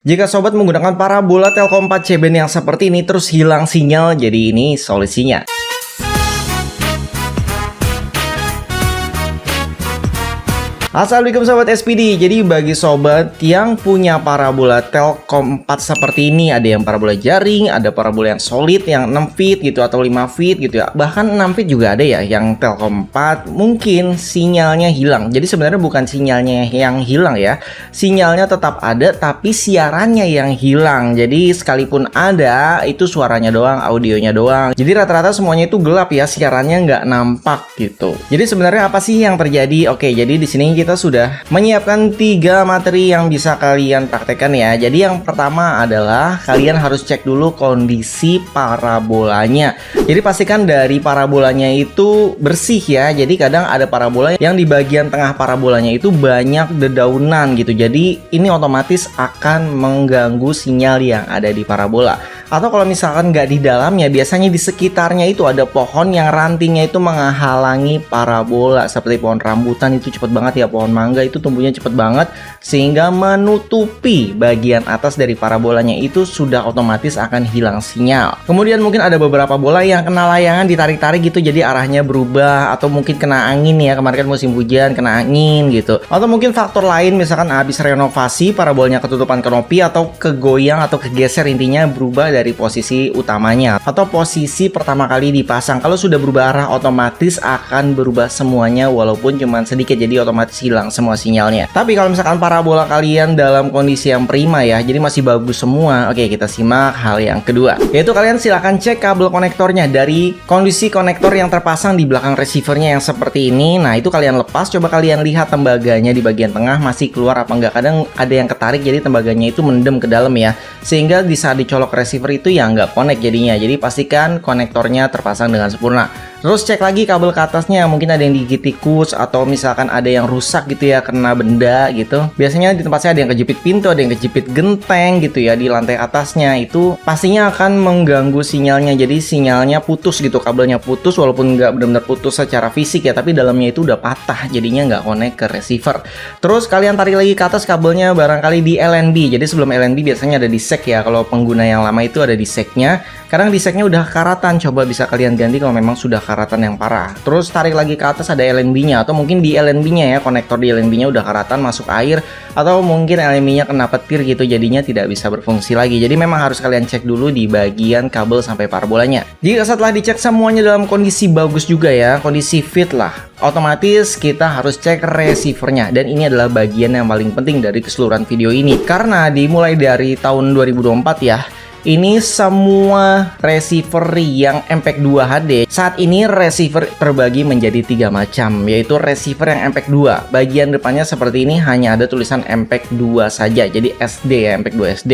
Jika sobat menggunakan parabola Telkom 4 C-band yang seperti ini terus hilang sinyal, jadi ini solusinya. Assalamualaikum sobat SPD. Jadi bagi sobat yang punya parabola Telkom 4 seperti ini, ada yang parabola jaring, ada parabola yang solid yang 6 feet gitu atau 5 feet gitu ya. Bahkan 6 feet juga ada ya yang Telkom 4, mungkin sinyalnya hilang. Jadi sebenarnya bukan sinyalnya yang hilang ya. Sinyalnya tetap ada tapi siarannya yang hilang. Jadi sekalipun ada, itu suaranya doang, audionya doang. Jadi rata-rata semuanya itu gelap ya, siarannya nggak nampak gitu. Jadi sebenarnya apa sih yang terjadi? Oke, jadi di sini kita sudah menyiapkan 3 materi yang bisa kalian praktekkan ya. Jadi yang pertama adalah kalian harus cek dulu kondisi parabolanya. Jadi pastikan dari parabolanya itu bersih ya. Jadi kadang ada parabola yang di bagian tengah parabolanya itu banyak dedaunan gitu. Jadi ini otomatis akan mengganggu sinyal yang ada di parabola. Atau kalau misalkan nggak di dalamnya, biasanya di sekitarnya itu ada pohon yang rantingnya itu menghalangi parabola. Seperti pohon rambutan itu cepet banget ya, pohon mangga itu tumbuhnya cepet banget sehingga menutupi bagian atas dari parabolanya, itu sudah otomatis akan hilang sinyal. Kemudian mungkin ada beberapa bola yang kena layangan ditarik-tarik gitu, jadi arahnya berubah. Atau mungkin kena angin ya, kemarin kan musim hujan kena angin gitu. Atau mungkin faktor lain, misalkan habis renovasi parabolanya ketutupan kanopi atau kegoyang atau kegeser, intinya berubah dari posisi utamanya atau posisi pertama kali dipasang. Kalau sudah berubah arah, otomatis akan berubah semuanya walaupun cuma sedikit, jadi otomatis hilang semua sinyalnya. Tapi kalau misalkan parabola kalian dalam kondisi yang prima ya, jadi masih bagus semua, oke, kita simak hal yang kedua, yaitu kalian silahkan cek kabel konektornya. Dari kondisi konektor yang terpasang di belakang receivernya yang seperti ini, nah itu kalian lepas, coba kalian lihat tembaganya di bagian tengah masih keluar apa enggak. Kadang ada yang ketarik, jadi tembaganya itu mendem ke dalam ya, sehingga di saat dicolok receiver itu ya nggak connect jadinya. Jadi pastikan konektornya terpasang dengan sempurna. Terus cek lagi kabel ke atasnya, mungkin ada yang digigit tikus atau misalkan ada yang rusak gitu ya, kena benda gitu. Biasanya di tempat saya ada yang kejepit pintu, ada yang kejepit genteng gitu ya di lantai atasnya. Itu pastinya akan mengganggu sinyalnya. Jadi sinyalnya putus gitu, kabelnya putus walaupun nggak benar-benar putus secara fisik ya, tapi dalamnya itu udah patah, jadinya nggak connect ke receiver. Terus kalian tarik lagi ke atas kabelnya, barangkali di LNB. Jadi sebelum LNB biasanya ada di sek ya. Kalau pengguna yang lama itu ada di seknya. Kadang di seknya udah karatan, coba bisa kalian ganti kalau memang sudah karatan yang parah. Terus tarik lagi ke atas ada LNB-nya, atau mungkin di LNB-nya ya, konektor di LNB-nya udah karatan masuk air, atau mungkin LNB-nya kena petir gitu, jadinya tidak bisa berfungsi lagi. Jadi memang harus kalian cek dulu di bagian kabel sampai parabolanya. Jika setelah dicek semuanya dalam kondisi bagus juga ya, kondisi fit lah, otomatis kita harus cek receivernya. Dan ini adalah bagian yang paling penting dari keseluruhan video ini, karena dimulai dari tahun 2024 ya, ini semua receiver yang MPEG 2 HD saat ini receiver terbagi menjadi 3 macam, yaitu receiver yang MPEG 2. Bagian depannya seperti ini hanya ada tulisan MPEG 2 saja, jadi SD ya, MPEG 2 SD.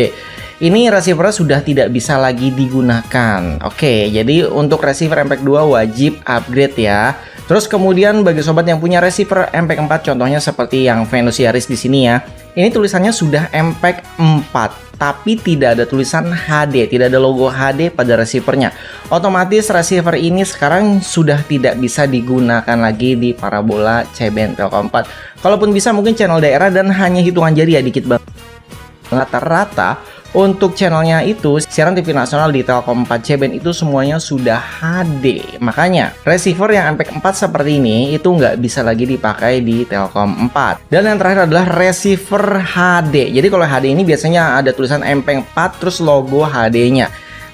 Ini receiver sudah tidak bisa lagi digunakan. Oke, jadi untuk receiver MPEG 2 wajib upgrade ya. Terus kemudian bagi sobat yang punya receiver MPEG 4, contohnya seperti yang Venus Yaris di sini ya. Ini tulisannya sudah MPEG 4, tapi tidak ada tulisan HD, tidak ada logo HD pada receivernya. Otomatis receiver ini sekarang sudah tidak bisa digunakan lagi di parabola C-band Telkom 4. Kalaupun bisa mungkin channel daerah dan hanya hitungan jari ya, dikit banget. Rata-rata untuk channelnya itu siaran TV nasional di Telkom 4 C-band itu semuanya sudah HD. Makanya receiver yang MPEG 4 seperti ini itu nggak bisa lagi dipakai di Telkom 4. Dan yang terakhir adalah receiver HD. Jadi kalau HD ini biasanya ada tulisan MPEG 4 terus logo HD-nya.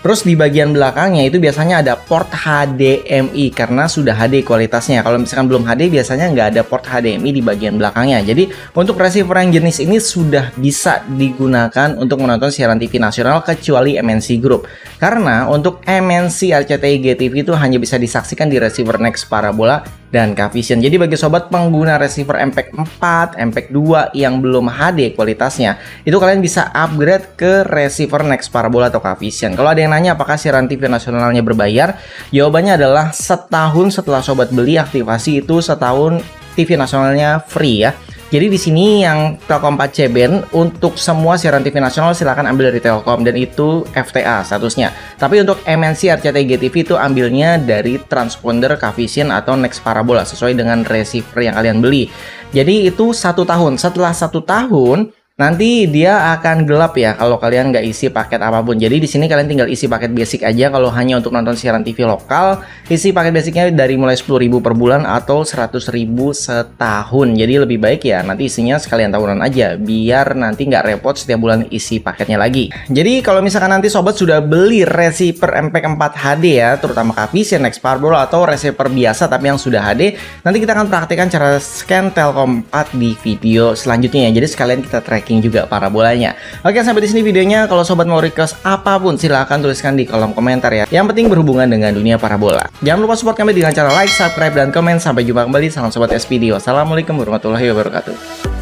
Terus di bagian belakangnya itu biasanya ada port HDMI karena sudah HD kualitasnya. Kalau misalkan belum HD biasanya nggak ada port HDMI di bagian belakangnya. Jadi untuk receiver yang jenis ini sudah bisa digunakan untuk menonton siaran TV nasional kecuali MNC Group. Karena untuk MNC RCTI GTV itu hanya bisa disaksikan di receiver Next Parabola dan Cavision. Jadi bagi sobat pengguna receiver MPEG 4, MPEG 2 yang belum HD kualitasnya, itu kalian bisa upgrade ke receiver Next Parabola atau Cavision. Kalau ada yang nanya apakah siaran TV nasionalnya berbayar, jawabannya adalah setahun setelah sobat beli aktivasi itu setahun TV nasionalnya free ya. Jadi di sini yang Telkom 4 C-band untuk semua siaran TV nasional silahkan ambil dari Telkom dan itu FTA statusnya. Tapi untuk MNC RCTI GTV itu ambilnya dari transponder Cavision atau Next Parabola sesuai dengan receiver yang kalian beli. Jadi itu 1 tahun. Setelah 1 tahun nanti dia akan gelap ya kalau kalian nggak isi paket apapun. Jadi di sini kalian tinggal isi paket basic aja. Kalau hanya untuk nonton siaran TV lokal, isi paket basicnya dari mulai 10.000 per bulan atau 100.000 setahun. Jadi lebih baik ya nanti isinya sekalian tahunan aja, biar nanti nggak repot setiap bulan isi paketnya lagi. Jadi kalau misalkan nanti sobat sudah beli receiver MPEG 4 HD ya, terutama Cavision, Next Parabola atau receiver biasa tapi yang sudah HD, nanti kita akan praktikkan cara scan Telkom 4 di video selanjutnya ya. Jadi sekalian kita tracking juga parabolanya. Oke, sampai di sini videonya. Kalau sobat mau request apapun silahkan tuliskan di kolom komentar ya. Yang penting berhubungan dengan dunia parabola. Jangan lupa support kami dengan cara like, subscribe, dan komen. Sampai jumpa kembali. Salam sobat SPD. Wassalamualaikum warahmatullahi wabarakatuh.